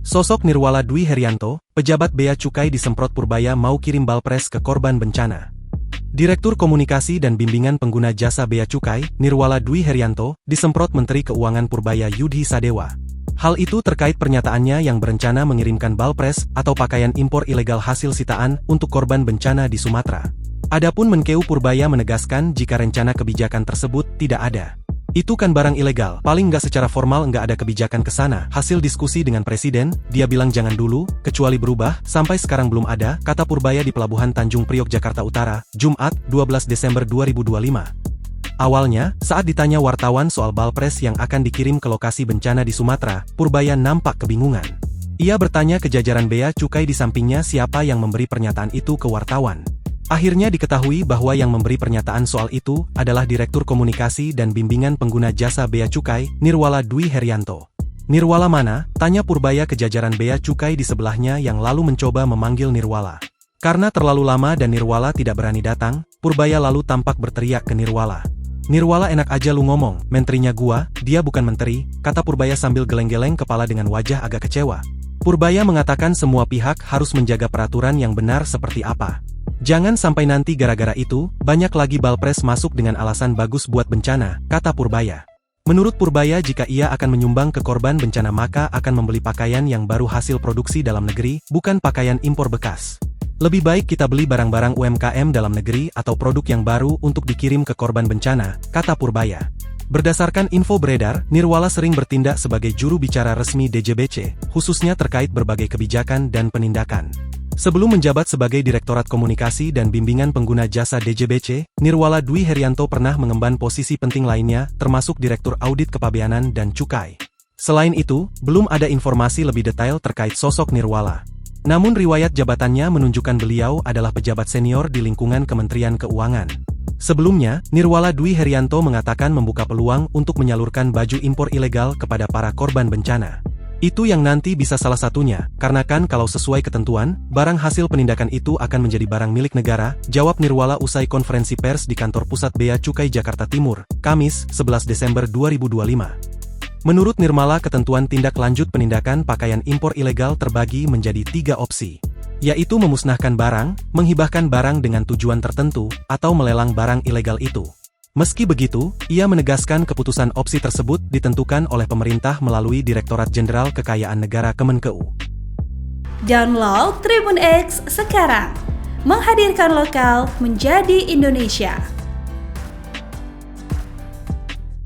Sosok Nirwala Dwi Herianto, pejabat Bea Cukai disemprot Purbaya mau kirim balpres ke korban bencana. Direktur Komunikasi dan Bimbingan Pengguna Jasa Bea Cukai, Nirwala Dwi Herianto, disemprot Menteri Keuangan Purbaya Yudhi Sadewa. Hal itu terkait pernyataannya yang berencana mengirimkan balpres atau pakaian impor ilegal hasil sitaan untuk korban bencana di Sumatera. Adapun Menkeu Purbaya menegaskan jika rencana kebijakan tersebut tidak ada. Itu kan barang ilegal, paling nggak secara formal nggak ada kebijakan ke sana. Hasil diskusi dengan Presiden, dia bilang jangan dulu, kecuali berubah, sampai sekarang belum ada, kata Purbaya di Pelabuhan Tanjung Priok, Jakarta Utara, Jumat, 12 Desember 2025. Awalnya, saat ditanya wartawan soal balpres yang akan dikirim ke lokasi bencana di Sumatera, Purbaya nampak kebingungan. Ia bertanya ke jajaran Bea Cukai di sampingnya siapa yang memberi pernyataan itu ke wartawan. Akhirnya diketahui bahwa yang memberi pernyataan soal itu adalah Direktur Komunikasi dan Bimbingan Pengguna Jasa Bea Cukai, Nirwala Dwi Herianto. Nirwala mana? Tanya Purbaya ke jajaran Bea Cukai di sebelahnya yang lalu mencoba memanggil Nirwala. Karena terlalu lama dan Nirwala tidak berani datang, Purbaya lalu tampak berteriak ke Nirwala. Nirwala enak aja lu ngomong, menterinya gua, dia bukan menteri, kata Purbaya sambil geleng-geleng kepala dengan wajah agak kecewa. Purbaya mengatakan semua pihak harus menjaga peraturan yang benar seperti apa. Jangan sampai nanti gara-gara itu, banyak lagi balpres masuk dengan alasan bagus buat bencana, kata Purbaya. Menurut Purbaya jika ia akan menyumbang ke korban bencana maka akan membeli pakaian yang baru hasil produksi dalam negeri, bukan pakaian impor bekas. Lebih baik kita beli barang-barang UMKM dalam negeri atau produk yang baru untuk dikirim ke korban bencana, kata Purbaya. Berdasarkan info beredar, Nirwala sering bertindak sebagai juru bicara resmi DJBC, khususnya terkait berbagai kebijakan dan penindakan. Sebelum menjabat sebagai Direktorat Komunikasi dan Bimbingan Pengguna Jasa DJBC, Nirwala Dwi Herianto pernah mengemban posisi penting lainnya, termasuk Direktur Audit Kepabeanan dan Cukai. Selain itu, belum ada informasi lebih detail terkait sosok Nirwala. Namun riwayat jabatannya menunjukkan beliau adalah pejabat senior di lingkungan Kementerian Keuangan. Sebelumnya, Nirwala Dwi Herianto mengatakan membuka peluang untuk menyalurkan baju impor ilegal kepada para korban bencana. Itu yang nanti bisa salah satunya, karena kan kalau sesuai ketentuan, barang hasil penindakan itu akan menjadi barang milik negara, jawab Nirwala usai konferensi pers di kantor pusat Bea Cukai Jakarta Timur, Kamis, 11 Desember 2025. Menurut Nirwala ketentuan tindak lanjut penindakan pakaian impor ilegal terbagi menjadi 3 opsi, yaitu memusnahkan barang, menghibahkan barang dengan tujuan tertentu, atau melelang barang ilegal itu. Meski begitu, ia menegaskan keputusan opsi tersebut ditentukan oleh pemerintah melalui Direktorat Jenderal Kekayaan Negara Kemenkeu. Download Tribun X sekarang, menghadirkan lokal menjadi Indonesia.